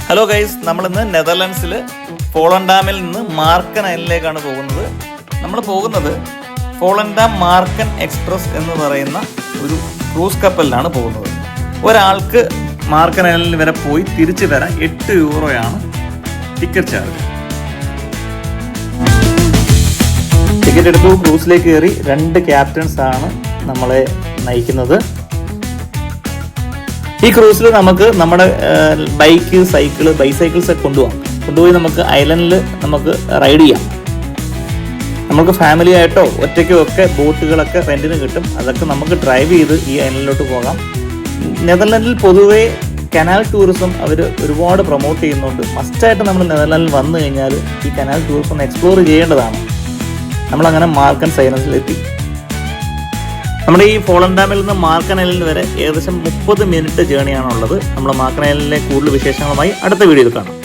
Hello guys, നമ്മളിന്ന് നെതർലൻഡ്സിൽ ഫോളൻഡാമിൽ നിന്ന് മാർക്കൻ ഐലൻഡിലേക്കാണ് പോകുന്നത്. നമ്മൾ പോകുന്നത് ഫോളൻഡാം മാർക്കൻ എക്സ്പ്രസ് എന്ന് പറയുന്ന ഒരു ക്രൂസ് കപ്പലിലാണ് പോകുന്നത്. ഒരാൾക്ക് മാർക്കൻ ഐലൻഡിൽ വരെ പോയി തിരിച്ചു വരാൻ €8 ടിക്കറ്റ് ചാർജ്. ടിക്കറ്റ് എടുത്തു, ക്രൂസിലേക്ക് കയറി. 2 ക്യാപ്റ്റൻസ് ആണ് നമ്മളെ നയിക്കുന്നത്. ഈ ക്രൂസിൽ നമുക്ക് നമ്മുടെ ബൈക്ക്, സൈക്കിള്, ബൈസൈക്കിൾസ് ഒക്കെ കൊണ്ടുപോയി നമുക്ക് ഐലൻഡിൽ നമുക്ക് റൈഡ് ചെയ്യാം. നമുക്ക് ഫാമിലി ആയിട്ടോ ഒറ്റയ്ക്കോ ഒക്കെ ബോട്ടുകളൊക്കെ റെന്റിന് കിട്ടും. അതൊക്കെ നമുക്ക് ഡ്രൈവ് ചെയ്ത് ഈ ഐലൻഡിലോട്ട് പോകാം. നെതർലൻഡിൽ പൊതുവേ കനാൽ ടൂറിസം അവർ ഒരുപാട് പ്രൊമോട്ട് ചെയ്യുന്നുണ്ട്. മസ്റ്റായിട്ട് നമ്മൾ നെതർലൻഡിൽ വന്നു കഴിഞ്ഞാൽ ഈ കനാൽ ടൂറിസം എക്സ്പ്ലോർ ചെയ്യേണ്ടതാണ്. നമ്മളങ്ങനെ മാർക്കൻ ഐലൻഡിലെത്തി. നമ്മുടെ ഈ ഫോളൻഡാമിൽ നിന്ന് മാർക്കൻ ഐലൻഡ് വരെ ഏകദേശം 30 മിനിറ്റ് ജേണിയാണുള്ളത്. നമ്മൾ മാർക്കൻ ഐലൻഡിലെ കൂടുതൽ വിശേഷങ്ങളുമായി അടുത്ത വീഡിയോയിൽ കാണാം.